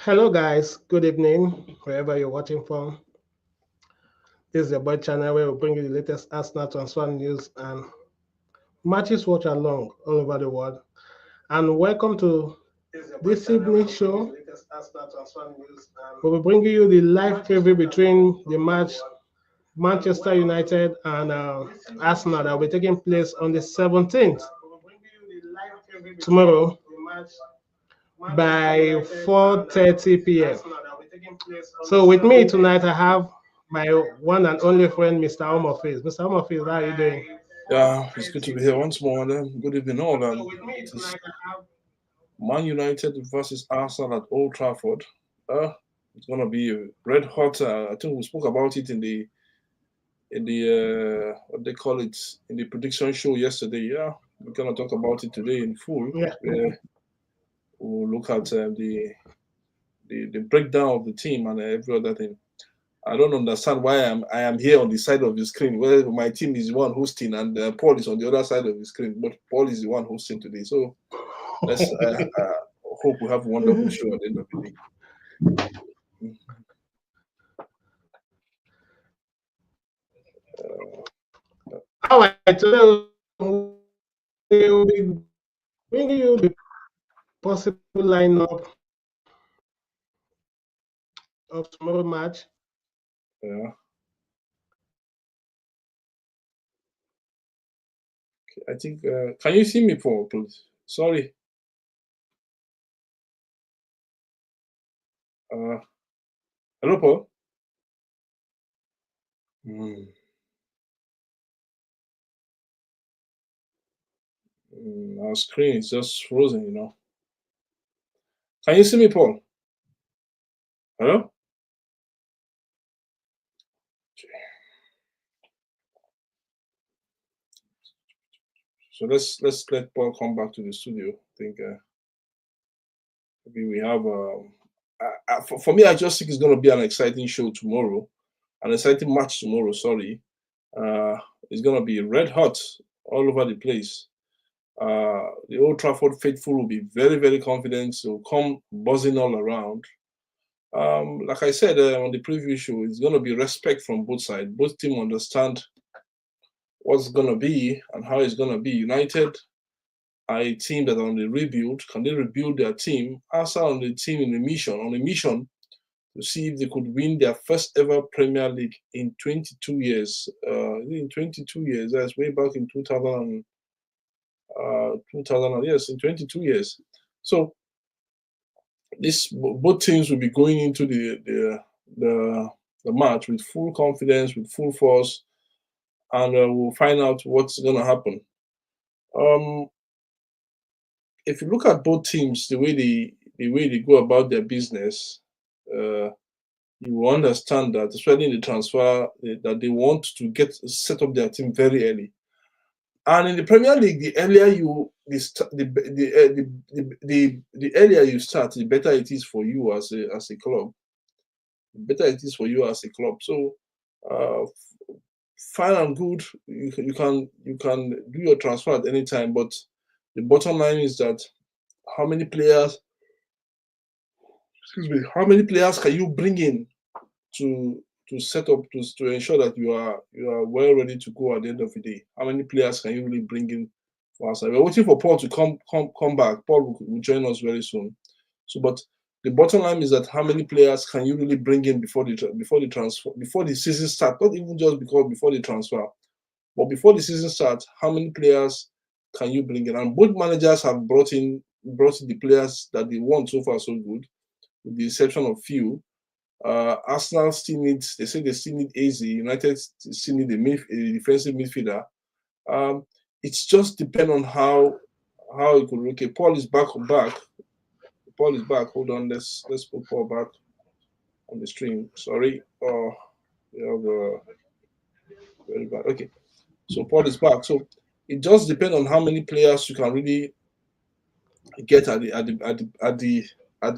Hello, guys. Good evening, wherever you're watching from. This is the Boy channel where we bring you the latest Arsenal transfer news and matches watch along all over the world. And welcome to this evening show. We'll be bringing you the live preview between the match Manchester United and Arsenal that will be taking place on the 17th tomorrow by 4:30 p.m. So with me tonight, I have my one and only friend, Mr. Omofis. Mr. Omofis, how are you doing? Yeah, it's good to be here once more. Good evening, all. It is Man United versus Arsenal at Old Trafford. It's gonna be a red hot. I think we spoke about it in the what they call it in the prediction show yesterday. Yeah, we're gonna talk about it today in full. Yeah. We'll look at the breakdown of the team and every other thing. I don't understand why I am here on the side of the screen where my team is the one hosting and Paul is on the other side of the screen. But Paul is the one hosting today, so let's hope we have a wonderful show at the end of the day. All right, today we will be bringing you the possible lineup of tomorrow match. Yeah. I think. Can you see me, Paul? Please. Sorry. Uh, Hello, Paul. Hmm. Our screen is just frozen. Can you see me, Paul? Hello. So let's let Paul come back to the studio. I think maybe we have. For me, I just think it's going to be an exciting show tomorrow, an exciting match tomorrow. Sorry, it's going to be red hot all over the place. The Old Trafford faithful will be very, very confident. They'll come buzzing all around. Like I said on the previous show, it's going to be respect from both sides. Both teams understand what's going to be and how it's going to be. United are a team that are on the rebuild. Can they rebuild their team? Arsenal on the team on a mission to see if they could win their first ever Premier League in 22 years. In 22 years, that's way back in 2000. 2000, yes, in 22 years. So both teams will be going into the match with full confidence, with full force, and we'll find out what's going to happen. Um, if you look at both teams, the way they go about their business, you will understand that, especially in the transfer, that they want to set up their team very early. And in the Premier League, the earlier you the earlier you start, the better it is for you as a club. The better it is for you as a club. So, uh, fine and good. You can do your transfer at any time, but the bottom line is that how many players, excuse me, how many players can you bring in to set up to ensure that you are well ready to go at the end of the day? How many players can you really bring in for us? We're waiting for Paul to come back. Paul will join us very soon. So, but the bottom line is that how many players can you really bring in before the season starts? Not even just because before the transfer, but before the season starts, how many players can you bring in? And both managers have brought in the players that they want so far so good, with the exception of few. Arsenal still needs. They say they still need AZ. United still need a defensive midfielder. Um, it's just depend on how it could look. Okay, Paul is back. Paul is back. Hold on. Let's put Paul back on the stream. Sorry. We have very bad. Okay, so Paul is back. So it just depends on how many players you can really get at the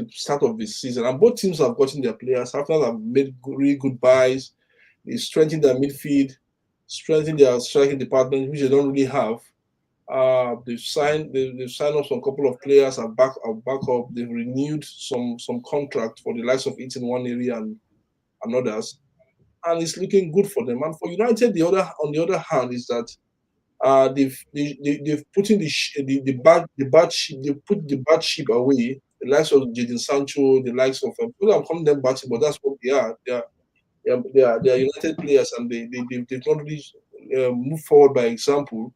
start of the season. And both teams have gotten their players. Arsenal have made really good buys. They strengthened their midfield, strengthened their striking department, which they don't really have. They've signed up some couple of players and back up. They've renewed some contract for the likes of it in one area and others, and it's looking good for them. And for United, on the other hand, is that they've put in the bad sheep. They put the bad sheep away. The likes of Jadon Sancho, the likes of I'm calling them bad sheep, but that's what they are. They are United players, and they've not really moved forward by example.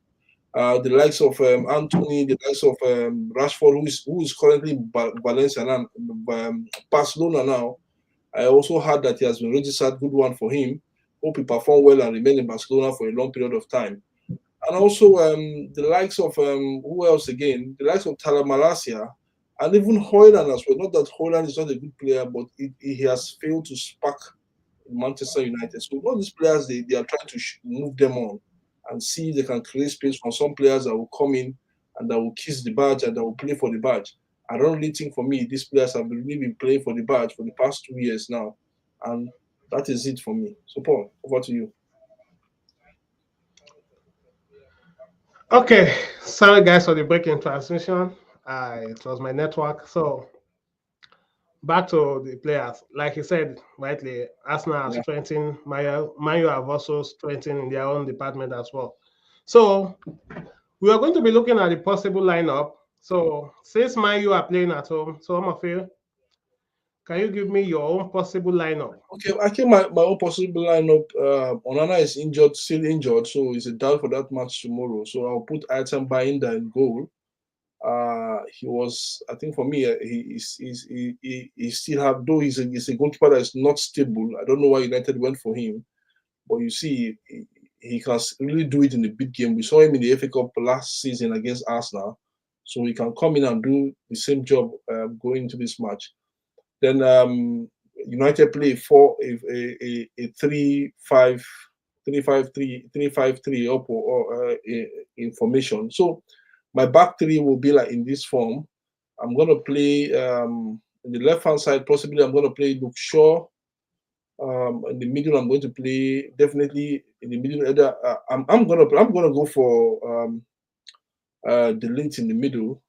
The likes of Anthony, the likes of Rashford, who is currently in Valencia and Barcelona now. I also heard that he has been registered. Good one for him. Hope he perform well and remain in Barcelona for a long period of time. And also the likes of who else again? The likes of Tala Malasia and even Hoyland as well. Not that Hoyland is not a good player, but he has failed to spark in Manchester United. So all these players, they are trying to move them on and see if they can create space for some players that will come in and that will kiss the badge and that will play for the badge. I don't really think for me these players have really been playing for the badge for the past 2 years now, and that is it for me. So Paul, over to you. Okay, sorry guys for the breaking transmission. It was my network. So back to the players. Like you said rightly, Arsenal have Yeah. strengthened. Man U have also strengthened in their own department as well. So we are going to be looking at the possible lineup. So since Man U are playing at home, so Amafil, can you give me your own possible lineup? Okay, I think my own possible lineup. Onana is injured, still injured, so it's a doubt for that match tomorrow. So I'll put Item Binder in goal. He was, I think, for me, he still have, though he's a goalkeeper that is not stable. I don't know why United went for him, but you see, he can really do it in the big game. We saw him in the FA Cup last season against Arsenal, so he can come in and do the same job going into this match. Then United play a 3-5-3 up or in formation. So my back three will be like in this form. I'm gonna play in the left hand side. Possibly, I'm gonna play Luke Shaw. In the middle, I'm going to play definitely in the middle. Either I'm gonna go for the link in the middle.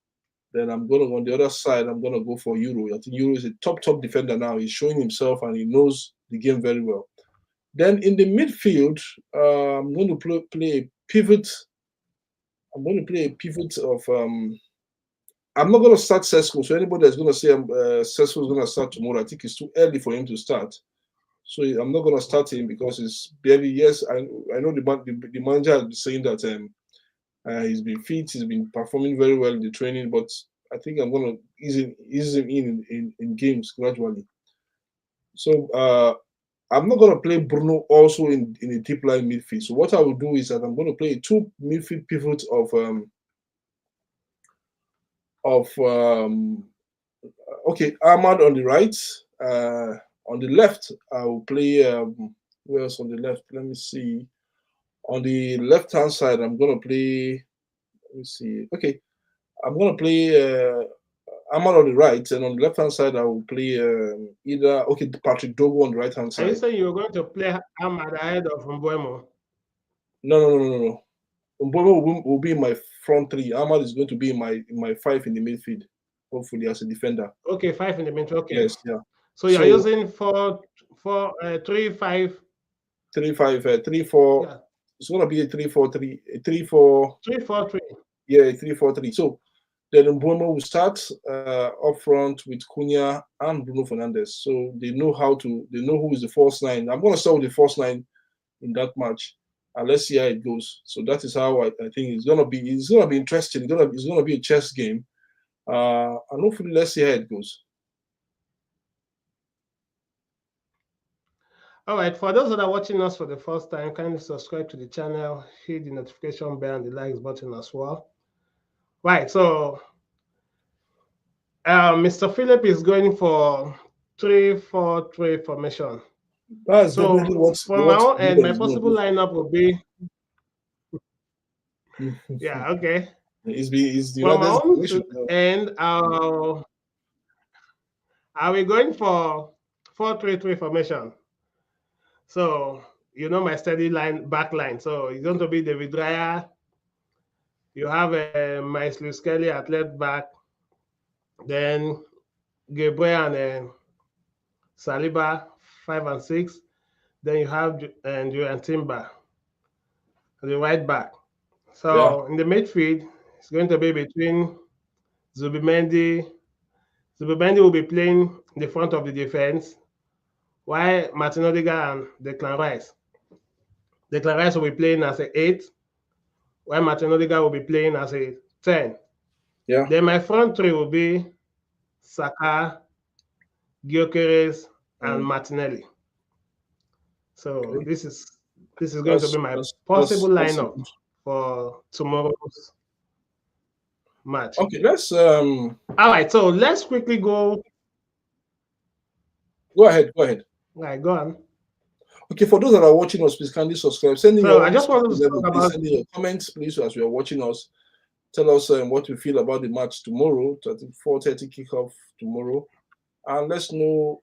Then I'm gonna on the other side. I'm gonna go for Euro. I think Euro is a top defender now. He's showing himself and he knows the game very well. Then in the midfield, I'm going to play a pivot. I'm going to play a pivot of. I'm not going to start Sesko. So anybody that's going to say Sesko is going to start tomorrow, I think it's too early for him to start. So I'm not going to start him because it's barely. Yes, I know the manager has been saying that he's been fit, he's been performing very well in the training, but I think I'm going to ease him in games gradually. So I'm not going to play Bruno also in a deep line midfield. So what I will do is that I'm going to play two midfield pivots okay, Ahmad on the right. On the left, I will play. Where else on the left? Let me see. On the left hand side, I'm going to play. Let me see. Okay, I'm going to play. Ahmad on the right, and on the left hand side, I will play either Patrick Dogo on the right hand side. Are you saying you're going to play Ahmad ahead of Mbuemo? No. Mbuemo will be in my front three. Ahmad is going to be in my five in the midfield, hopefully as a defender. Okay, 5 in the midfield. Okay. Yes, yeah. So you're using 3, 5. 3, 5, 3, 4. Yeah. It's going to be a 3, 4, 3, 3, 4. 3, 4, 3. Yeah, 3, 4, 3. So then Mbuemo will start up front with Cunha and Bruno Fernandes. So they know who is the false nine. I'm going to start with the false nine in that match. And let's see how it goes. So that is how I think it's gonna be. It's gonna be interesting. It's gonna be a chess game, and hopefully, let's see how it goes. All right. For those that are watching us for the first time, kindly subscribe to the channel, hit the notification bell and the likes button as well. Right. So, Mr. Philip is going for 3-4-3 formation. That's definitely what's from my own end, my possible lineup will be. Yeah, okay. From my own end, are we going for 4-3-3 formation? So my steady back line. So it's going to be David Raya, You have Maestro Skelly at left back, then Gabriel and Saliba 5 and 6. Then you have and Timber, the right back. Yeah, So in the midfield, it's going to be between Zubimendi. Zubimendi will be playing in the front of the defense, while Martin Odegaard and Declan Rice. Declan Rice will be playing as a 8, while Martin Odegaard will be playing as a 10. yeah. Then my front three will be Saka, Gyokeres, and Mm, Martinelli. So okay. this is going to be my possible That's lineup for tomorrow's match. okay. Let's All right, so let's quickly go. go ahead. Go ahead. All right, go on. Okay, for those that are watching us, please kindly subscribe. Send in So your I own just wanted to level. talk Please about. send in your comments, please, as you are watching us. Tell us what you feel about the match tomorrow, 4:30 kickoff tomorrow, and let's know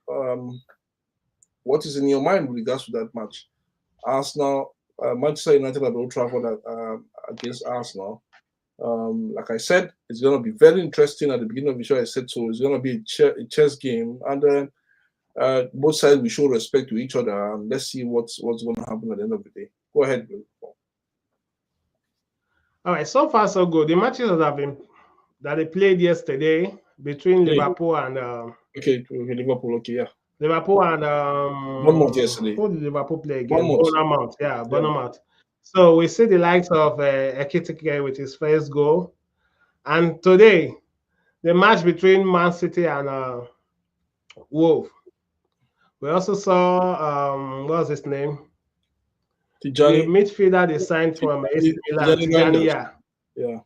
what is in your mind with regards to that match. Arsenal, Manchester United at Old Trafford against Arsenal. Like I said, it's going to be very interesting. At the beginning of the show, I said so. It's going to be a chess game, and both sides will show respect to each other. And let's see what's going to happen at the end of the day. Go ahead, Bill. All right, so far so good. The matches that they played yesterday between Okay, Liverpool and okay, Liverpool. Okay, yeah. Liverpool and Bournemouth yesterday. who did Liverpool play again? Bournemouth. Bournemouth, yeah, Yeah. Bournemouth. So we see the likes of Ekitike with his first goal, and today the match between Man City and Wolf. We also saw what was his name? The Tijani. midfielder they signed from AC Milan, Tijani Tijani, Reinders. yeah. Yeah.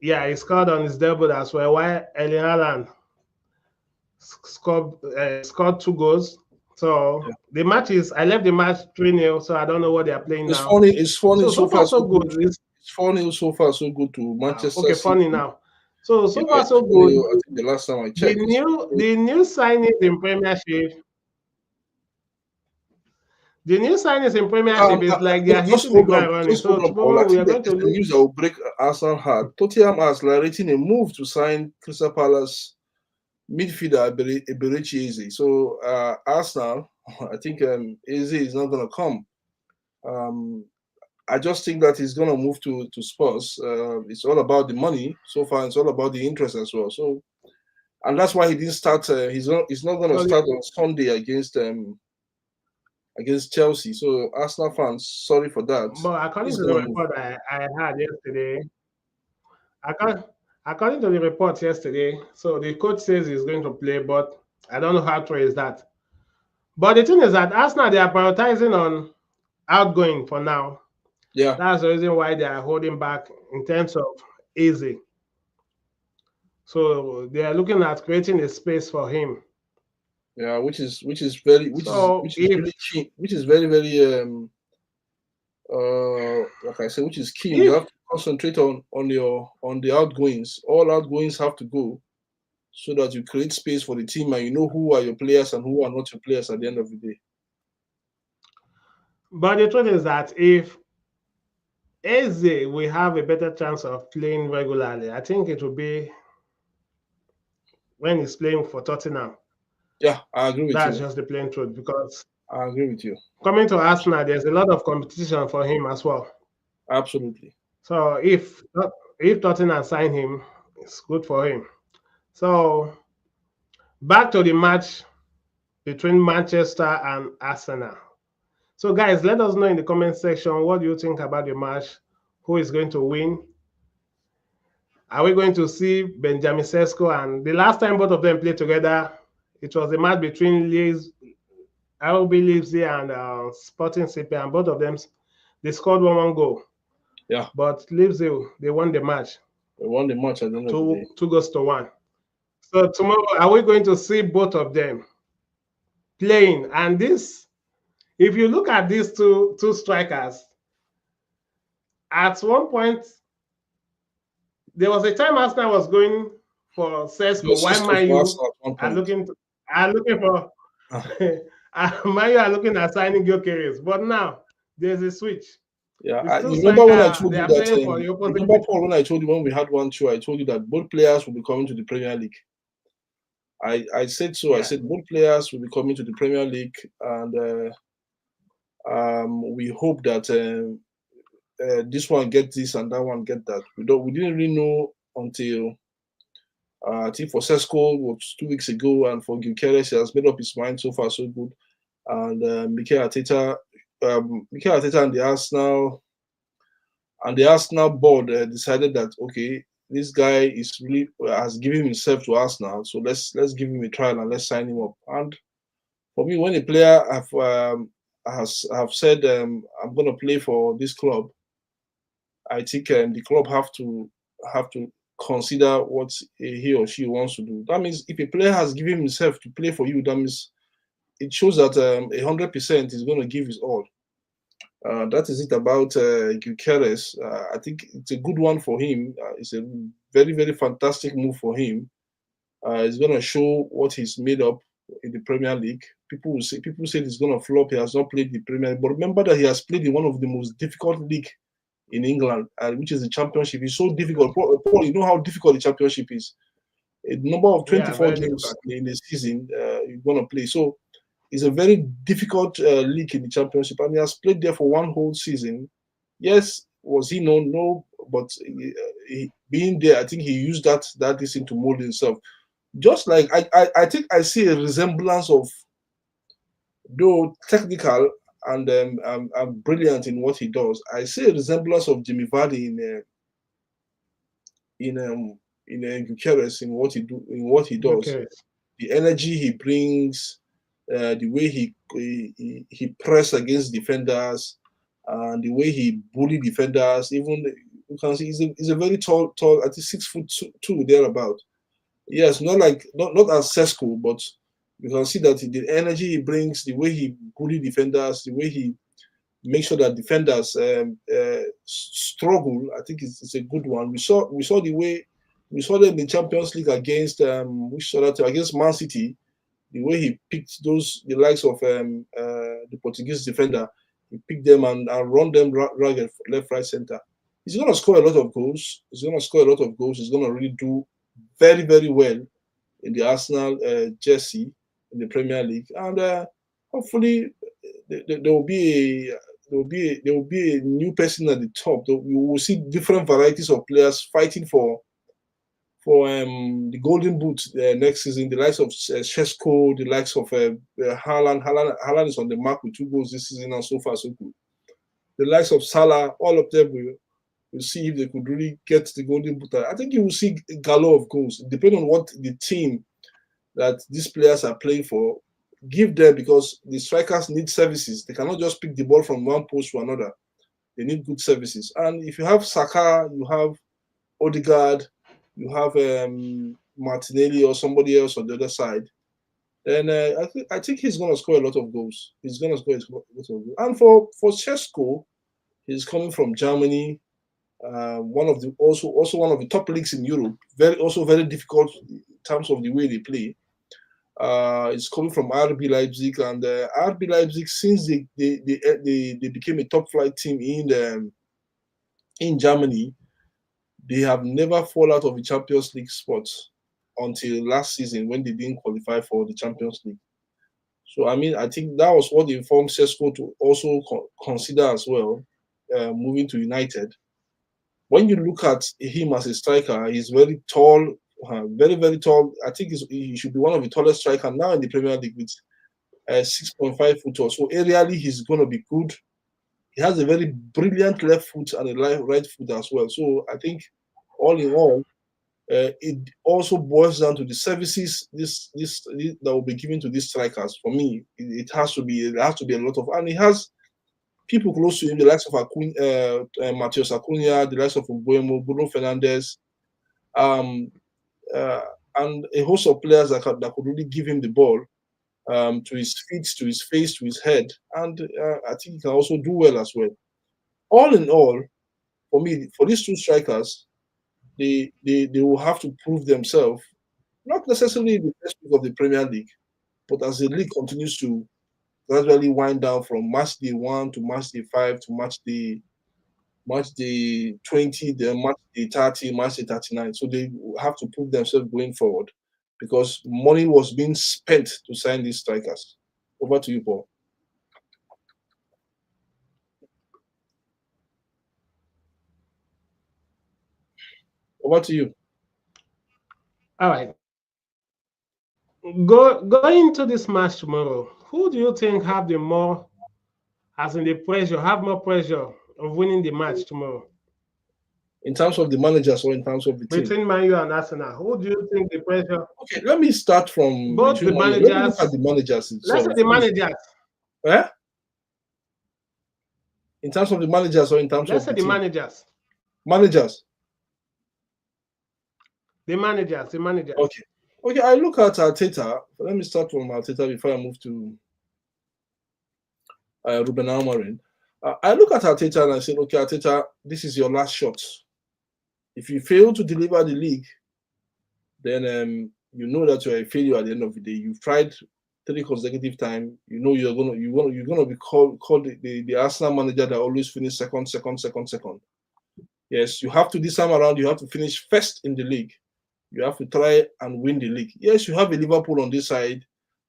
Yeah, he scored on his debut as well. While Erling Haaland scored 2 goals. So Yeah. the match is I left the match 3-0, so I don't know what they are playing It's now. funny. It's funny So so far far so so good. good. It's funny so far so good to Manchester Okay, City. funny now. So Yeah, far it's so funny. good. I think the last time I The checked, new signings in Premiership. The new signings in Premiership is like they are just hitting the hold on, ground running. just hold So on, Paul. tomorrow I we think are that going to it's the look. news that will break Arsenal heart. Tottenham are accelerating a move to sign Crystal Palace midfielder Eberechi Eze. So Arsenal, I think Eze is not going to come. I just think that he's going to move to Spurs. It's all about the money so far. It's all about the interest as well. So, and that's why he didn't start. He's not going to So start on Sunday against Chelsea. So Arsenal fans, sorry for that. but according He's to the going to move. report I had yesterday, according, according to the report yesterday, so the coach says he's going to play, but I don't know how true is that. But the thing is that Arsenal they are prioritizing on outgoing for now. Yeah, That's the reason why they are holding back in terms of easy. So they are looking at creating a space for him. yeah, which is So if really key, which is very very like I said, which is key. You if have to concentrate on the outgoings. All outgoings have to go so that you create space for the team and you know who are your players and who are not your players at the end of the day. but the truth is that if Eze will have a better chance of playing regularly, I think it will be when he's playing for Tottenham. Yeah, I agree with That's you. just the plain truth because I agree with you. coming to Arsenal, there's a lot of competition for him as well. Absolutely. So if Tottenham sign him, it's good for him. So back to the match between Manchester and Arsenal. So guys, let us know in the comment section what do you think about the match? Who is going to win? Are we going to see Benjamin Sesko? And the last time both of them played together, it was a match between RB Leipzig and Sporting CP, and both of them they scored 1 goal. Yeah. But Leipzig they won the match. They won the match at the end of the day. 2 goals to 1. So tomorrow, are we going to see both of them playing? And this, if you look at these two strikers, at one point there was a time Arsenal was going for Sesko, while Sesko Man for U Arsenal at one are point. looking for Man U are looking at signing Gyokeres. But now there's a switch. Yeah, It's still you remember when I striker. told They you are that, playing for the you opposite remember, team. Paul, when I told you when we had one show, I told you that both players will be coming to the Premier League. I said so. I Yeah. said both players will be coming to the Premier League, and we hope that this one get this and that one get that. We didn't really know until I think for Sesko was 2 weeks ago, and for Gyokeres, he has made up his mind. So far, so good. And Mikel Arteta and the Arsenal board decided that, okay, this guy is really has given himself to Arsenal, so let's give him a trial and let's sign him up. And for me, when a player have said I'm going to play for this club, I think the club have to consider what he or she wants to do. That means if a player has given himself to play for you, that means it shows that 100% is going to give his all. That is it about Gyorkeres. I think it's a good one for him. It's a very, very fantastic move for him. It's going to show what he's made up in the Premier League. People say he's going to flop. He has not played the Premier League, but remember that he has played in one of the most difficult league in England, which is the Championship. It's so difficult. Paul, you know how difficult the Championship is. A number of Yeah, 24 very games difficult. in the season you're going to play. So it's a very difficult league in the Championship, and he has played there for one whole season. Yes, was he known? No, but being there, I think he used that thing to mold himself. Just like I think I see a resemblance of, though technical and brilliant in what he does. I see a resemblance of Jimmy Vardy in um Gyokeres in what he does. Okay. The energy he brings, the way he press against defenders, and the way he bully defenders. Even you can see he's a very tall. I think 6 foot two thereabout. Yes, not as Sesko, but you can see that the energy he brings, the way he bully defenders, the way he makes sure that defenders struggle. I think it's a good one. We saw the way we saw them in the Champions League against against Man City, the way he picked the likes of the Portuguese defender, he picked them and run them ragged left, right, center. He's going to score a lot of goals. He's going to score a lot of goals. He's going to really do very, very well in the Arsenal jersey in the Premier League, and hopefully there will be a new person at the top. We will see different varieties of players fighting for the Golden Boot next season. The likes of Sesko, the likes of Haaland. Haaland is on the mark with 2 goals this season, and so far so good. The likes of Salah, all of them will see if they could really get the Golden Boot. I think you will see a galore of goals, depending on what the team that these players are playing for give them, because the strikers need services. They cannot just pick the ball from one post to another. They need good services. And if you have Saka, you have Odegaard, you have Martinelli or somebody else on the other side, then I think he's going to score a lot of goals. He's going to score a lot of goals. And for Sesko, he's coming from Germany, one of the also one of the top leagues in Europe. Very difficult in terms of the way they play. It's coming from RB Leipzig, and RB Leipzig, since they became a top flight team in Germany, they have never fall out of the Champions League spot until last season when they didn't qualify for the Champions League. So I mean, I think that was what informed Sesko to also consider as well, moving to United. When you look at him as a striker, he's very tall, very tall. I think he should be one of the tallest strikers now in the Premier League with 6.5 foot or so. Aerially, he's going to be good. He has a very brilliant left foot and a right foot as well. So I think all in all, it also boils down to the services this that will be given to these strikers. For me, it has to be a lot of, and he has people close to him, the likes of Matheus Acuna, the likes of Mbuemo, Bruno Fernandes, um, uh, and a host of players that could really give him the ball to his feet, to his face, to his head, and I think he can also do well as well. All in all, for me, for these 2 strikers, they will have to prove themselves, not necessarily in the first week of the Premier League, but as the league continues to gradually wind down from match day 1 to match day 5 to match day match day 20, then match day 30, match day 39. So they have to prove themselves going forward because money was being spent to sign these strikers. Over to you, Paul. Over to you. All right. Going into this match tomorrow, who do you think have the more, as in the pressure, have more pressure of winning the match tomorrow? In terms of the managers or in terms of the team? Between Man U and Arsenal, who do you think the pressure? Okay, let me start from Both the between Let me look managers. at the managers Let's itself. say the managers. Eh? In terms of the managers or in terms Let's of say the the team? managers. Managers. The managers. The managers. Okay. Okay, I look at Arteta. Let me start from Arteta before I move to Rubem Amorim. I look at Arteta and I say, okay, Arteta, this is your last shot. If you fail to deliver the league, then you know that you're a failure at the end of the day. You've tried 3 consecutive times. You know you're gonna be called the Arsenal manager that always finish second. Yes, you have to this time around. You have to finish first in the league. You have to try and win the league. Yes, you have a Liverpool on this side,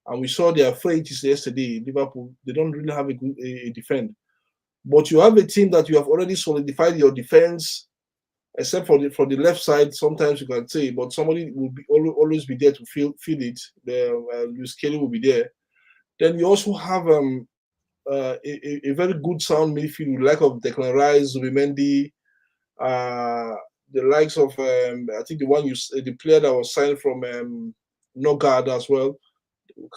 and we saw their frailties yesterday. Liverpool, they don't really have a defend, but you have a team that you have already solidified your defense, except for the left side. Sometimes you can say, but somebody will be always be there to feel it. The Luis Kelly will be there. Then you also have a very good sound midfield, like of Declan Rice, Zubimendi, the likes of I think the player that was signed from Nogard as well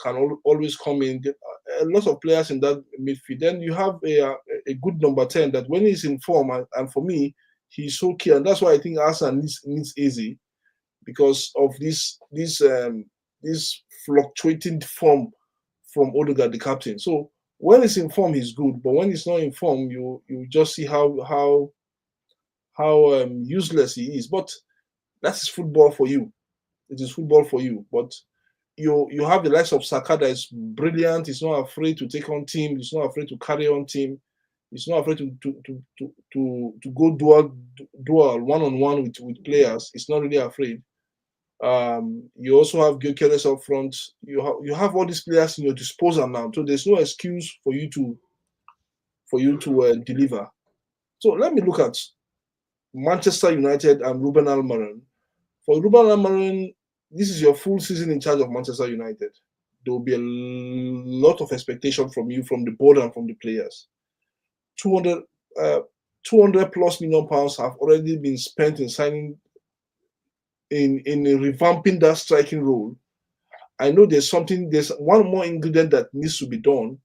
can always come in. A lot of players in that midfield. Then you have a good number 10 that when he's in form, and for me, he's so key, and that's why I think Arsenal needs easy because of this fluctuating form from Odegaard, the captain. So when he's in form, he's good, but when he's not in form, you just see how useless he is. But that is football for you. It is football for you. But you have the likes of Saka that is brilliant. He's not afraid to take on team. He's not afraid to carry on team. He's not afraid to go dual one-on-one with players. He's not really afraid. You also have Gyokeres up front. You have all these players in your disposal now, so there's no excuse for you to deliver. So let me look at Manchester United and Rubem Amorim. For Rubem Amorim, this is your full season in charge of Manchester United. There will be a lot of expectation from you, from the board and from the players. 200 plus million pounds have already been spent in signing, in revamping that striking role. I know there's one more ingredient that needs to be done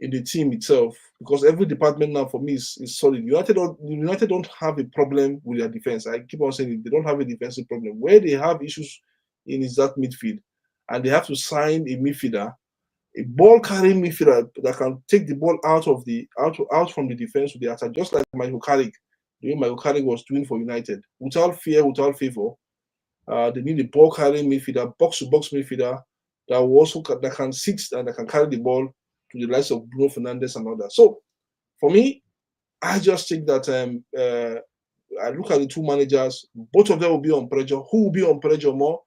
in the team itself, because every department now for me is solid. United don't have a problem with their defense. I keep on saying it, they don't have a defensive problem. Where they have issues in is that midfield, and they have to sign a midfielder, a ball carrying midfielder that can take the ball out from the defense to the attack, just like Michael Carrick, the way Michael Carrick was doing for United, without fear, without favor. They need a ball carrying midfielder, box to box midfielder that can sit and that can carry the ball to the likes of Bruno Fernandes and others. So for me, I just think that I look at the two managers, both of them will be on pressure. Who will be on pressure more?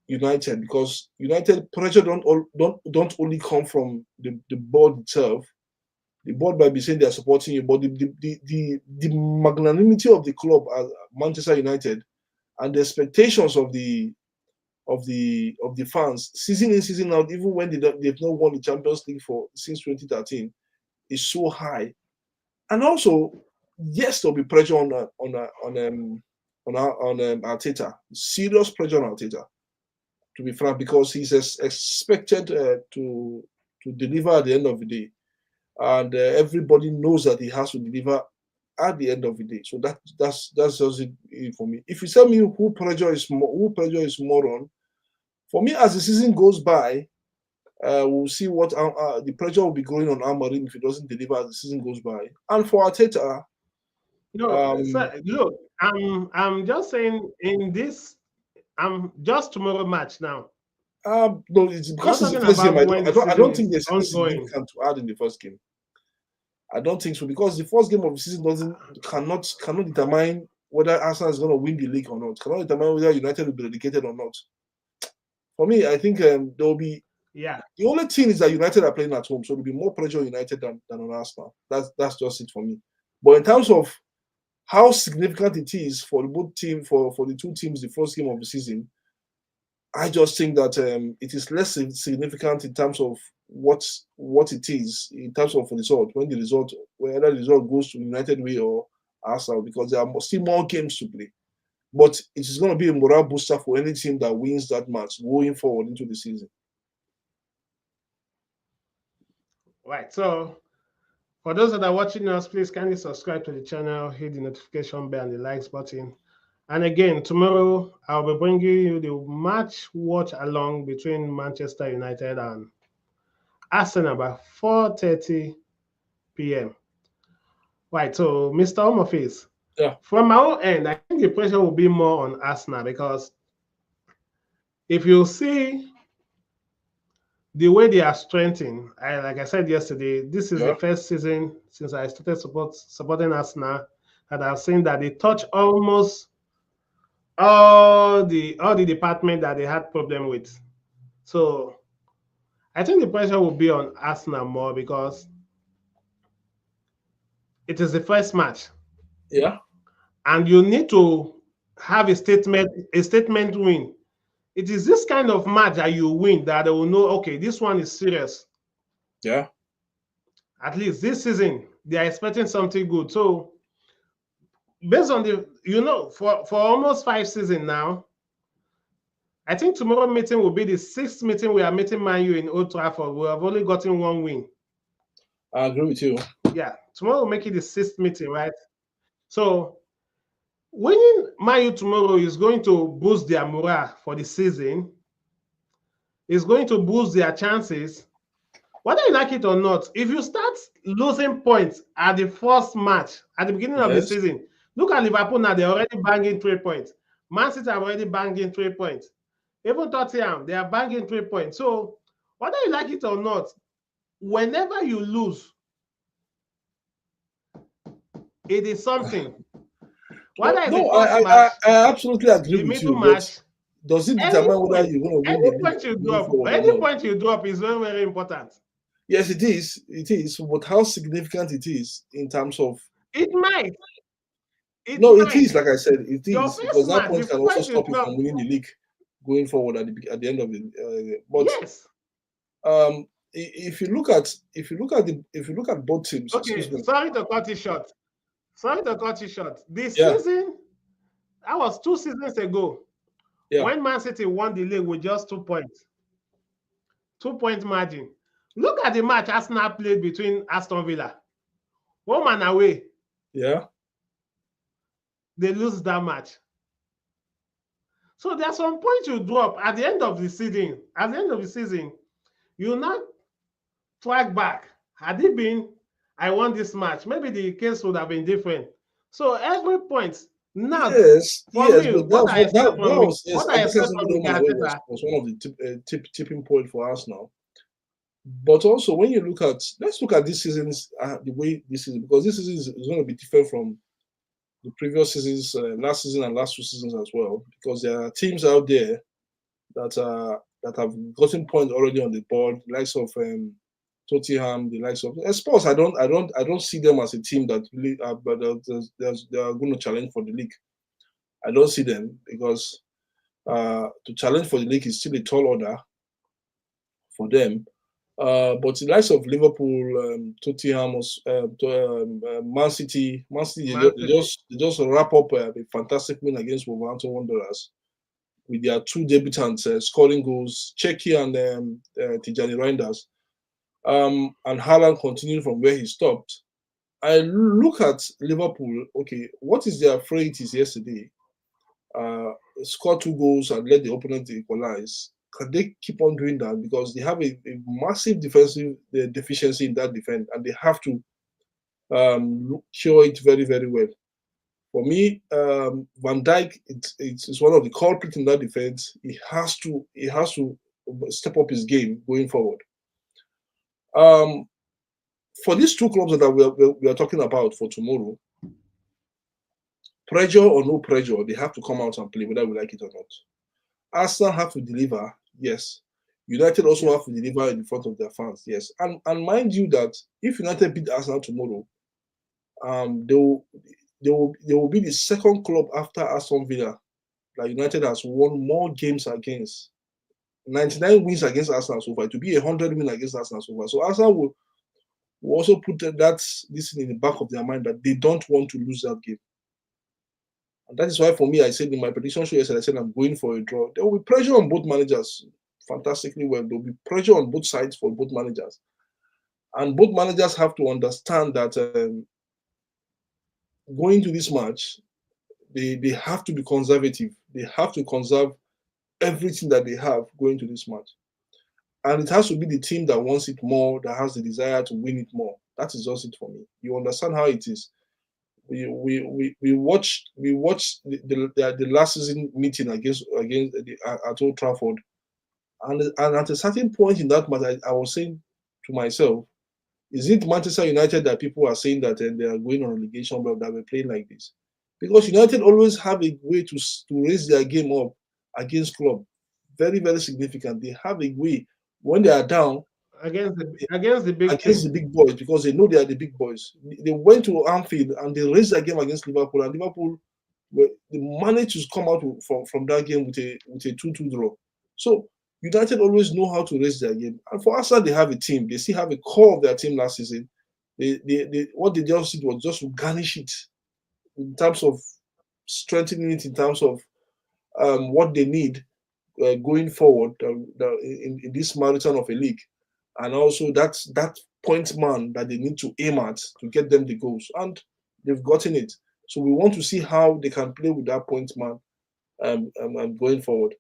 United, because United pressure don't only come from the board itself. The board might be saying they are supporting you, but the magnanimity of the club as Manchester United and the expectations of the fans, season in, season out, even when they've not won the Champions League since 2013, is so high. And also, yes, there'll be pressure on Arteta, serious pressure on Arteta, to be frank, because he's expected to deliver at the end of the day, and everybody knows that he has to deliver at the end of the day. So that's just it for me. If you tell me who pressure is more on, for me, as the season goes by, we'll see what the pressure will be growing on Amorim if he doesn't deliver as the season goes by. And for Arteta, look, I'm just saying in this, I'm just tomorrow match now. No, it's because it's the first game. I don't think there's anything significant to add in the first game. I don't think so, because the first game of the season cannot determine whether Arsenal is going to win the league or not. Cannot determine whether United will be relegated or not. For me, I think there will be. Yeah. The only thing is that United are playing at home, so there will be more pressure on United than on Arsenal. That's just it for me. But in terms of how significant it is for the both team for the two teams, the first game of the season, I just think that it is less significant in terms of what it is in terms of the result. Whether the result goes to United way or Arsenal, because there are still more games to play. But it is going to be a morale booster for any team that wins that match going forward into the season. Right. So, for those that are watching us, please kindly subscribe to the channel, hit the notification bell and the likes button. And again, tomorrow I'll be bringing you the match watch along between Manchester United and Arsenal by 4:30 p.m. Right. So, Mr. Omofis, from my own end, I think the pressure will be more on Arsenal, because if you see the way they are strengthening, like I said yesterday, this is the first season since I started supporting Arsenal that I've seen that they touch almost all the department that they had problem with. So I think the pressure will be on Arsenal more, because it is the first match. Yeah. And you need to have a statement win. It is this kind of match that you win that they will know, okay, this one is serious. Yeah. At least this season, they are expecting something good. So based on for almost 5 seasons now, I think tomorrow meeting will be the 6th meeting we are meeting Man U in Old Trafford. We have only gotten 1 win. I agree with you. Yeah, tomorrow will make it the 6th meeting, right? So winning Man U tomorrow is going to boost their morale for the season. It's going to boost their chances. Whether you like it or not, if you start losing points at the first match, at the beginning of the season, look at Liverpool now, they're already banging 3 points. Man City are already banging 3 points. Even Tottenham, they are banging 3 points. So whether you like it or not, whenever you lose, it is something. Whether it's the first match, I absolutely agree the with middle you. match, does it determine whether you're going to win the league? Any point you drop is very, very important. Yes, it is. It is. But how significant it is in terms of... It might. It is, like I said, it is. Because that point can also stop you from winning the league going forward at the end of the... but yes. If you look at both teams... Okay, sorry to cut it short. This season, that was 2 seasons ago. Yeah. When Man City won the league with just 2 points. 2-point margin. Look at the match Arsenal played between Aston Villa. Home and away. Yeah. They lose that match. So there's some points you drop at the end of the season. At the end of the season, you not track back. Had it been, I won this match, maybe the case would have been different. So every point now, for me, what I expect from Arteta was one of the tipping point for us now. But also, when you let's look at this season's the way this is, because this season is going to be different from the previous seasons, last season and last 2 seasons as well, because there are teams out there that have gotten points already on the board, the likes of Tottenham, the likes of Spurs. I don't see them as a team that really they are going to challenge for the league. I don't see them, because to challenge for the league is still a tall order for them. But the likes of Liverpool, Tottenham, Man City, they just wrap up a fantastic win against Wolverhampton Wanderers with their 2 debutants scoring goals, Czechia and Tijani Reinders. And Haaland continued from where he stopped. I look at Liverpool. Okay, what is their frailties yesterday? Score 2 goals and let the opponent equalize. Can they keep on doing that? Because they have a massive defensive deficiency in that defense, and they have to cure it very, very well. For me, Van Dijk, it's one of the culprits in that defense. He has to step up his game going forward. for these two clubs that we are talking about for tomorrow, pressure or no pressure, they have to come out and play, whether we like it or not. Arsenal have to deliver, yes. United also have to deliver in front of their fans, yes. And mind you that if United beat Arsenal tomorrow, they will be the second club after Aston Villa that United has won more games against. 99 wins against Arsenal so far. To be 100 wins against Arsenal so far. So Arsenal will also put this in the back of their mind that they don't want to lose that game. And that is why, for me, I said in my prediction show yesterday, I said I'm going for a draw. There will be pressure on both managers fantastically well. There will be pressure on both sides for both managers. And both managers have to understand that going to this match, they have to be conservative. They have to conserve everything that they have going to this match. And it has to be the team that wants it more, that has the desire to win it more. That is just it for me. You understand how it is. We watched the last season meeting at Old Trafford, and at a certain point in that match, I was saying to myself, is it Manchester United that people are saying that they are going on relegation, but that we're playing like this? Because United always have a way to raise their game up against club, very, very significant. They have a way when they are down against the big boys, because they know they are the big boys. They went to Anfield and they raised their game against Liverpool, and Liverpool they managed to come out from that game with a 2-2 draw. So United always know how to raise their game. And for Arsenal, they have a team. They still have a core of their team last season. What they just did was just to garnish it in terms of strengthening it, in terms of what they need going forward in this marathon of a league. And also that point man that they need to aim at to get them the goals. And they've gotten it. So we want to see how they can play with that point man going forward.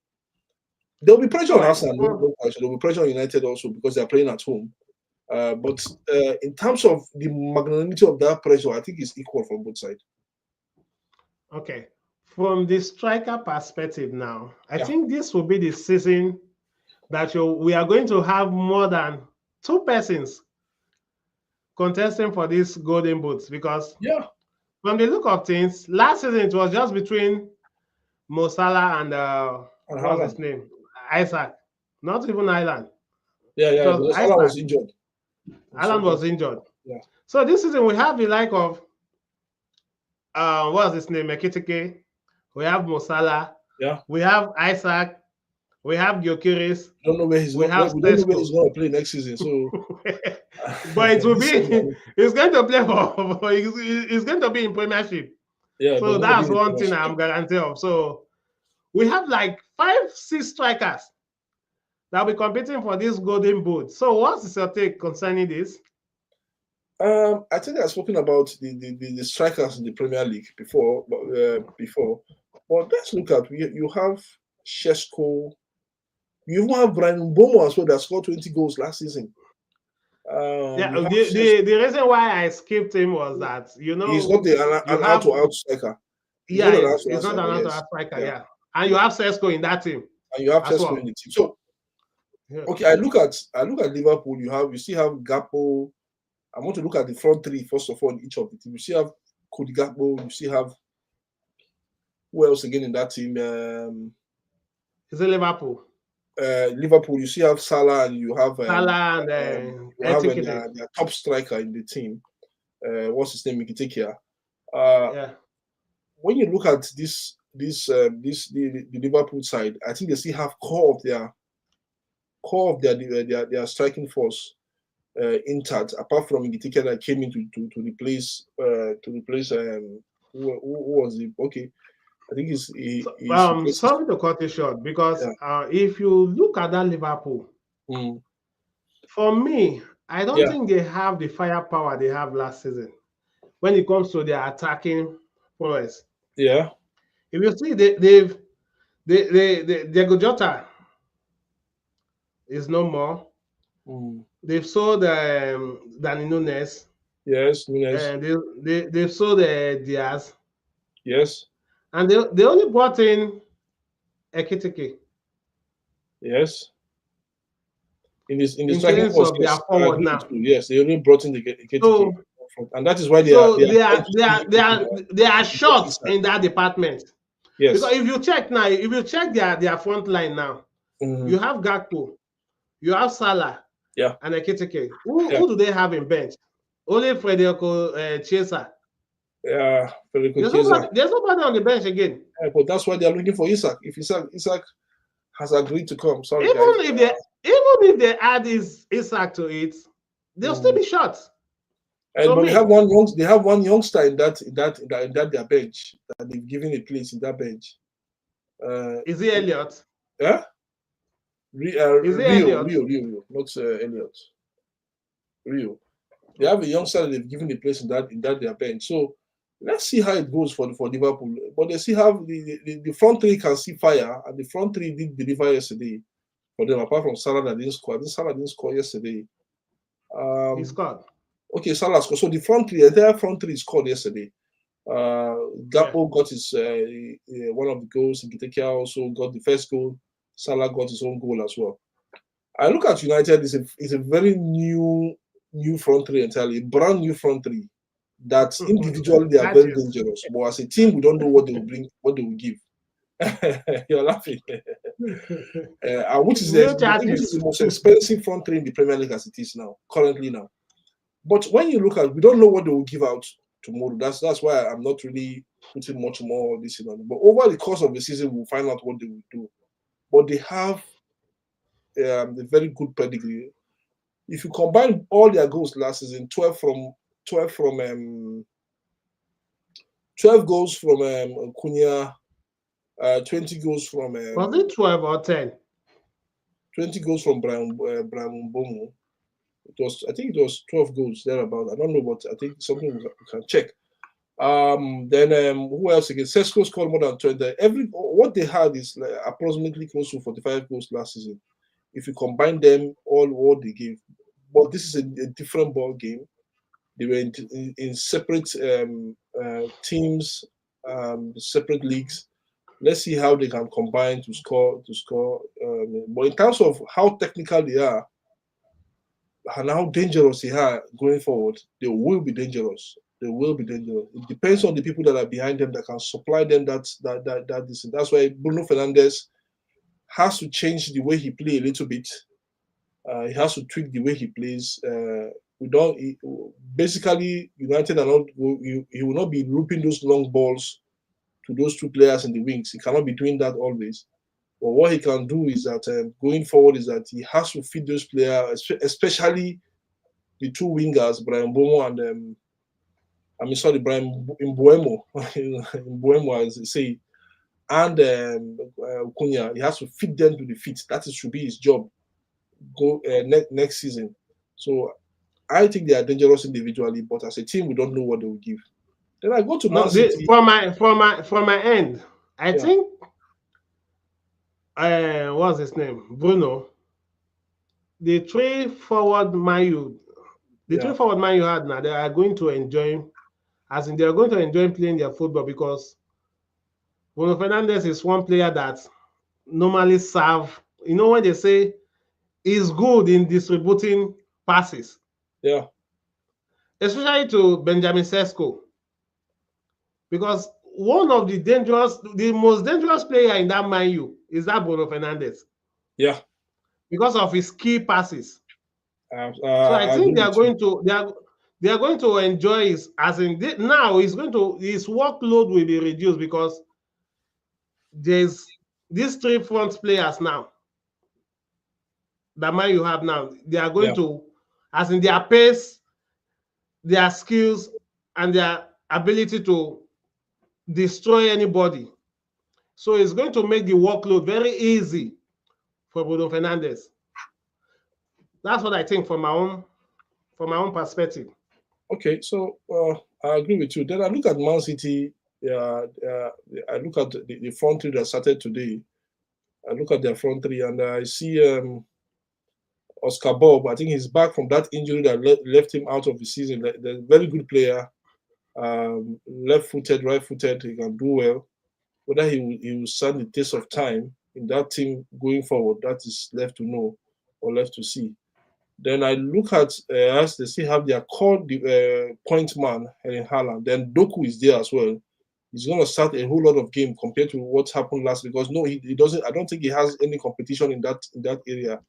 There'll be pressure on Arsenal. There'll be pressure on United also because they're playing at home. But in terms of the magnanimity of that pressure, I think it's equal from both sides. Okay. From the striker perspective now, I think this will be the season that we are going to have more than two persons contesting for these golden boots, because from the look of things, last season it was just between Mo Salah and what's his name? Isaac. Not even Island. Because Salah was injured. Island was injured. Yeah. So this season we have the like of what's his name? Ekitike. We have Mo Salah. Yeah. We have Isaac. We have Gyokeres. Don't know where he's going to play next season. So, but it will be. He's going to play for. He's going to be in Premiership. Yeah. So that's one thing I'm guaranteed of. So we have like 5-6 strikers that will be competing for this golden boot. So what's your take concerning this? I think I've spoken about the strikers in the Premier League before. But let's look at you have Sesko. You even have Brian Mbomo as well that scored 20 goals last season. The reason why I skipped him was that he's not an out-to-out striker. He's not an out-to-out striker. Yeah, and you have Sesko in that team. And you have Sesko in the team. So okay, I look at Liverpool. You still have Gakpo. I want to look at the front three first of all in each of the teams. You still have Cody Gakpo. You still have who else again in that team? Is it Liverpool? Liverpool. You still have Salah, and you have Salah their top striker in the team. What's his name? Mkhitaryan. When you look at the Liverpool side, I think they still have core of their striking force intact, apart from Mkhitaryan that came in to replace who was it? Okay, I think sorry to cut it short, because if you look at that Liverpool, for me, I don't think they have the firepower they have last season when it comes to their attacking prowess. Yeah. If you see, Diego Jota is no more. They've sold Dani Nunes. Yes, Nunes. And they've sold Diaz. Yes. And they only brought in Ekitike. Yes. in the in striking terms force. of their Yes, I forward agree with now. you. Yes, they only brought in the KTK, So and that is why they are so they are trying to they are see they if are they are short in that department. Because Yes. if you check now, if you check their front line now, Mhm. you have Gakpo, you have Salah, Yeah. and Ekitike. Who, Yeah. who do they have in bench? Only Federico Chiesa. Yeah. Federico There's Chiesa. nobody on the bench again. Yeah, but that's why they are looking for Isak. If Isak has agreed to come, sorry Even guys. if they add Isak to it, they'll still be short. But Me, they have one youngster in that their bench that they've given a place in that bench. Is he Elliot? Yeah. Is he Rio, Elliot? not Elliot. Rio. They have a youngster that they've given a place in that their bench. So let's see how it goes for Liverpool. But they still have the front three can see fire, and the front three did deliver yesterday for them. Apart from Salah that didn't score, I think Salah didn't score yesterday. He scored. Okay, Salah scored. So the entire front three scored yesterday. Gakpo got his one of the goals. Nketiah also got the first goal. Salah got his own goal as well. I look at United. It's a very new front three entirely, a brand new front three. That individually they are very dangerous, but as a team we don't know what they will bring, what they will give. You're laughing. Which is the most expensive front three in the Premier League as it is now, currently now. But when you look at, we don't know what they will give out tomorrow. That's why I'm not really putting much more of this in on it. But over the course of the season, we'll find out what they will do. But they have a very good pedigree. If you combine all their goals last season, 12 goals from Cunha, 20 goals from was it 12 or 10? 20 goals from Brian Mbeumo. I think it was 12 goals thereabout. I don't know, but I think something we can check. Then who else again? Sesko scored more than 20. What they had is like approximately close to 45 goals last season. If you combine them, all what they gave, but this is a different ball game. They were in separate teams, separate leagues. Let's see how they can combine to score. But in terms of how technical they are and how dangerous they are going forward, they will be dangerous. They will be dangerous. It depends on the people that are behind them that can supply them that. That's why Bruno Fernandes has to change the way he plays a little bit. He has to tweak the way he plays. Basically, United are not. He will not be looping those long balls to those two players in the wings. He cannot be doing that always. But what he can do is that going forward is that he has to feed those players, especially the two wingers, Brian Mbeumo and Brian Mbeumo, Mbeumo as they say, and Cunha. He has to feed them to the feet. That should be his job. Next season. So I think they are dangerous individually, but as a team, we don't know what they will give. Then I go to Man City. From my end, I think what's his name? Bruno. The three forward Man U had now, they are going to enjoy, as in they are going to enjoy playing their football, because Bruno Fernandes is one player that normally serve. You know when they say he's good in distributing passes. Yeah. Especially to Benjamin Sesko. Because one of the most dangerous player in that Man U is that Bruno Fernandes. Yeah. Because of his key passes. So I think they are going to enjoy his, as in now his workload will be reduced because there's these three front players now that Man you have now. They are going to, as in their pace, their skills, and their ability to destroy anybody. So it's going to make the workload very easy for Bruno Fernandes. That's what I think from my own perspective. Okay, so I agree with you. Then I look at Man City. I look at the front three that started today. I look at their front three and I see Oscar Bob. I think he's back from that injury that left him out of the season. The very good player, left-footed, right-footed. He can do well. Whether he will stand the test of time in that team going forward, that is left to know or left to see. Then I look at as they still have their core point man in Haaland. Then Doku is there as well. He's going to start a whole lot of game compared to what happened last. Because no, he doesn't. I don't think he has any competition in that area.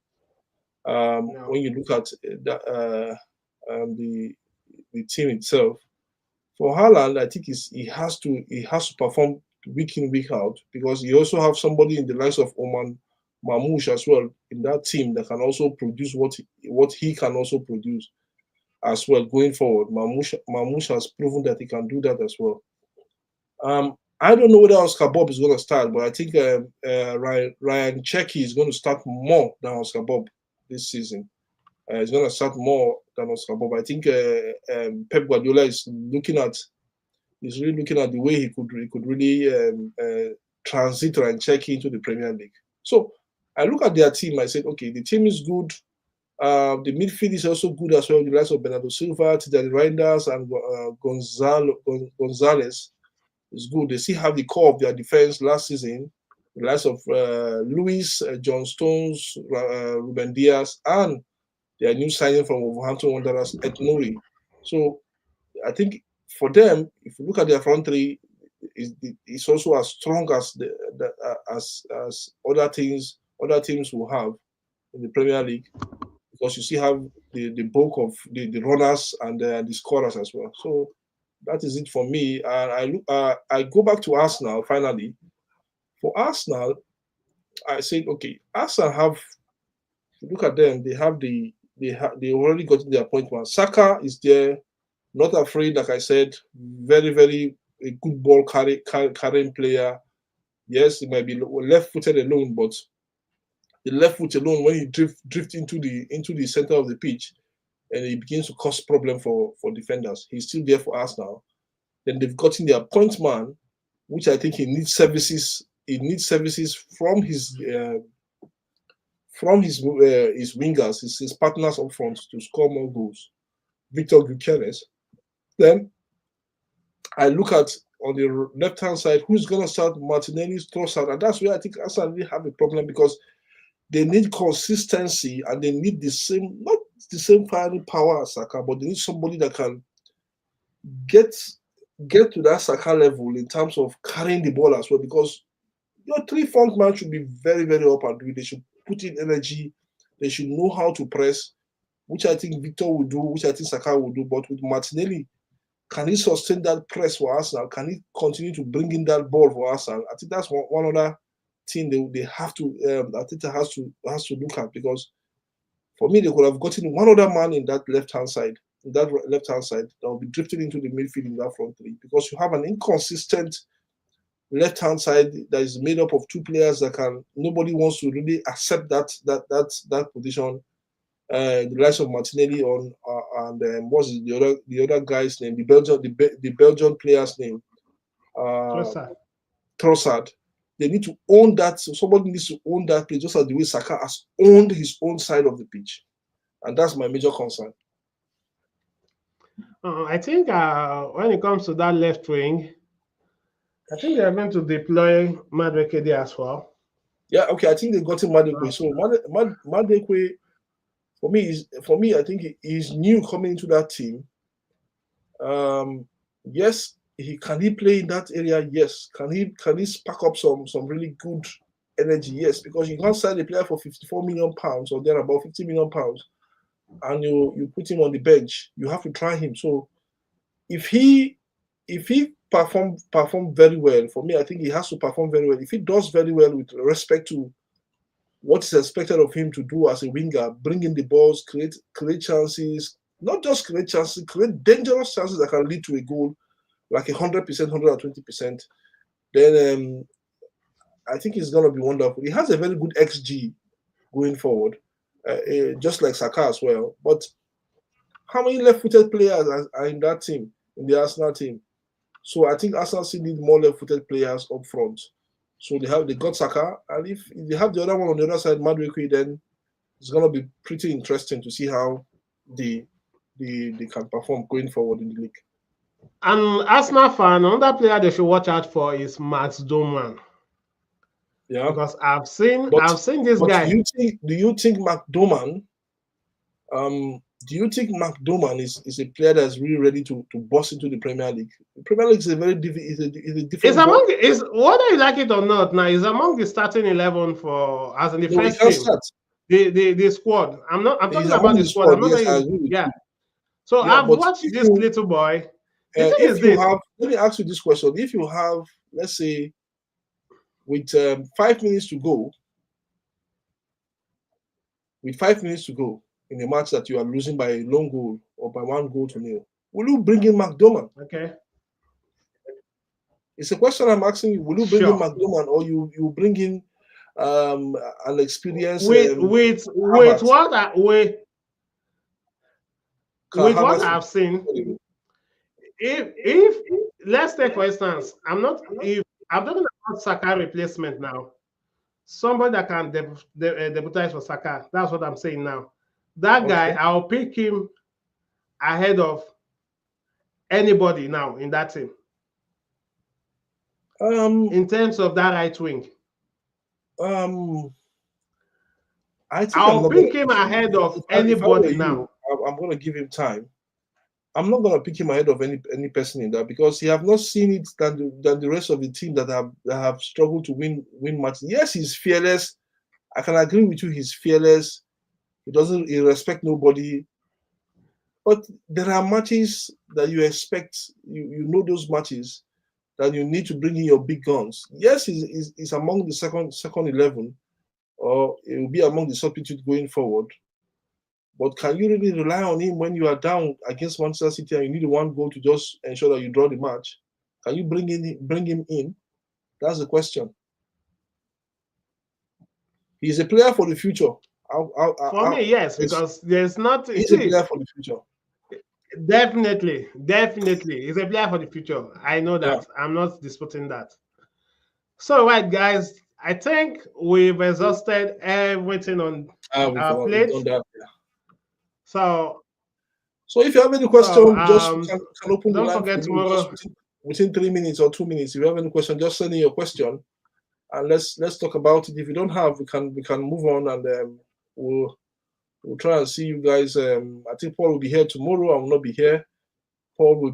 No. When you look at the team itself, for Haaland, I think he has to perform week in week out, because you also have somebody in the likes of Oman Mamouche as well in that team that can also produce what he can also produce as well going forward. Mamouche has proven that he can do that as well. I don't know whether Oscar Bob is going to start, but I think Ryan Cherki is going to start more than Oscar Bob this season. He's going to start more than Oscar Bob. I think Pep Guardiola is really looking at the way he could really transit Ryan Cherki into the Premier League. So I look at their team. I said, okay, the team is good. The midfield is also good as well. The likes of Bernardo Silva, Tijani Reinders, and Gonzalez is good. They still have the core of their defense last season. The likes of Luis, John Stones, Ruben Diaz, and their new signing from Wolverhampton Wanderers, Etnori. So I think for them, if you look at their front three, it's also as strong as as other teams will have in the Premier League, because you still have the bulk of the runners and the scorers as well. So that is it for me. And I go back to Arsenal finally. For Arsenal, I said, okay, Arsenal have. If you look at them, they already got their appointment. Saka is there, not afraid, like I said, very, very a good ball carrying player. Yes, he might be left-footed alone, but the left foot alone, when he drift into the center of the pitch, and he begins to cause problem for defenders. He's still there for us now. Then they've gotten their point man, which I think he needs services. He needs services from his wingers, his partners up front to score more goals. Victor Gyokeres. Then I look at on the left-hand side, who's going to start Martinelli's Trossard, and that's where I think Arsenal really have a problem, because they need consistency and they need not the same firing power as Saka, but they need somebody that can get to that Saka level in terms of carrying the ball as well, because your three front men should be very, very up and doing. They should put in energy. They should know how to press, which I think Victor will do, which I think Saka will do. But with Martinelli, can he sustain that press for Arsenal? Can he continue to bring in that ball for Arsenal? I think that's one other thing they have to. Arteta has to look at, because for me they could have gotten one other man in that left-hand side. That will be drifting into the midfield in that front three, because you have an inconsistent left-hand side that is made up of two players that nobody wants to really accept that position. The likes of Martinelli and what's the other guy's name? The Belgian player's name. Trossard. They need to own that. So somebody needs to own that place, just as the way Saka has owned his own side of the pitch, and that's my major concern. I think when it comes to that left wing, I think they are going to deploy Madueke there as well. Yeah, okay. I think they got him Madueke. So Madueke, for me, I think he's new coming into that team. Yes, can he play in that area? Yes. Can he spark up some really good energy? Yes, because you can't sign a player for £54 million or there about £50 million, and you put him on the bench. You have to try him. So if he perform very well, for me, I think he has to perform very well. If he does very well with respect to what is expected of him to do as a winger, bring in the balls, create chances, not just create chances, create dangerous chances that can lead to a goal, like 100%, 120%, then I think it's going to be wonderful. He has a very good XG going forward, just like Saka as well. But how many left-footed players are in that team, in the Arsenal team? So I think Arsenal still need more left-footed players up front. So they got Saka, and if they have the other one on the other side, Madueke, then it's going to be pretty interesting to see how they can perform going forward in the league. And Arsenal fan, another player they should watch out for is Max Doman. Yeah, because I've seen this guy. Do you think McDoman Do you think McDoman is a player that's really ready to bust into the Premier League? The Premier League is a very is a It's different among ball. is whether you like it or not. Now, is among the starting 11 for as in the No, he first can't team. start. The squad. I'm He's talking among about the the squad. I'm squad. not Yes, I saying agree with yeah. you. So Yeah, I've but watched this little boy. The thing is if you this. have, let me ask you this question: if you have, let's say, with 5 minutes to go, in a match that you are losing by a long goal or by 1-0, will you bring in McDoman? Okay. It's a question I'm asking you. Will you bring in Sure. McDoman, or you bring in an experienced With Havertz? with what Havertz. I've seen, if let's take for instance, I'm talking about Saka replacement now. Somebody that can debutize for Saka. That's what I'm saying now. That guy, Okay. I'll pick him ahead of anybody now in that team. In terms of that right wing, I think I'm I'll not gonna. pick him ahead of If I were anybody you, now. I'm gonna give him time. I'm not gonna pick him ahead of any person in that because he have not seen it than the rest of the team that have struggled to win matches. Yes, he's fearless. I can agree with you. He's fearless. He respect nobody. But there are matches that you expect. You know those matches that you need to bring in your big guns. Yes, he's among the second 11, or it will be among the substitutes going forward. But can you really rely on him when you are down against Manchester City and you need one goal to just ensure that you draw the match? Can you bring him in? That's the question. He's a player for the future. For me, yes, because there's nothing. He's a player for the future. Definitely, he's a player for the future. I know that. Yeah. I'm not disputing that. So, right, guys, I think we've exhausted everything on our plate. Done that. Yeah. So if you have any question, just can open the don't line forget for you just tomorrow. within 3 minutes or 2 minutes. If you have any question, just send in your question, and let's talk about it. If you don't have, we can move on, and we'll try and see you guys. I think Paul will be here tomorrow. I will not be here. Paul will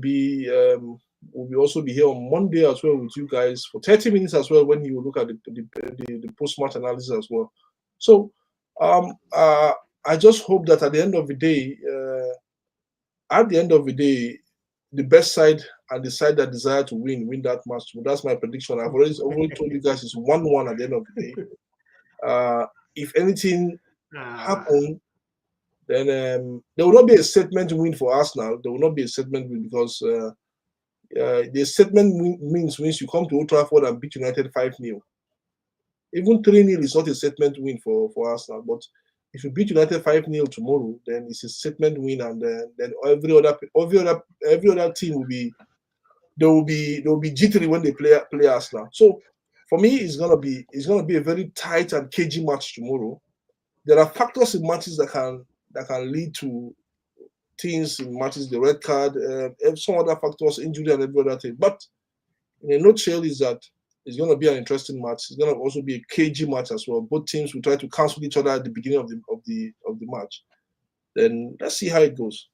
also be here on Monday as well with you guys for 30 minutes as well, when he will look at the post-match analysis as well. So I just hope that at the end of the day, the best side and the side that desire to win that match. That's my prediction. I've already told you guys it's 1-1 at the end of the day. If anything happens, then there will not be a statement win for Arsenal. There will not be a statement win because the statement means you come to Old Trafford and beat United 5-0. Even 3-0 is not a statement win for Arsenal. But if you beat United 5-0 tomorrow, then it's a statement win, and then every other team will be jittery when they play Arsenal. So for me, it's gonna be a very tight and cagey match tomorrow. There are factors in matches that can lead to things in matches, the red card, some other factors, injury and every other thing. But in a nutshell, is that it's going to be an interesting match. It's going to also be a cagey match as well. Both teams will try to cancel each other at the beginning of the match. Then let's see how it goes.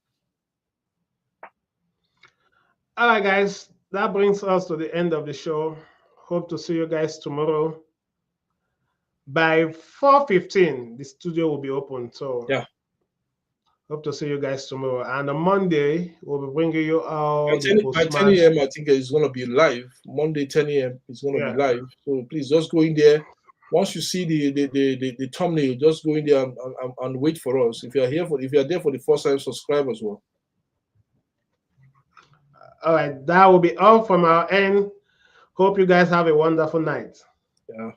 All right, guys, that brings us to the end of the show. Hope to see you guys tomorrow. By 4:15, the studio will be open. So yeah, hope to see you guys tomorrow. And on Monday, we'll be bringing you all the by 10 a.m. I think it's going to be live. Monday 10 a.m. It's going to be live. So please just go in there. Once you see the thumbnail, just go in there and wait for us. If you are there for the first time, subscribe as well. All right, that will be all from our end. Hope you guys have a wonderful night. Yeah.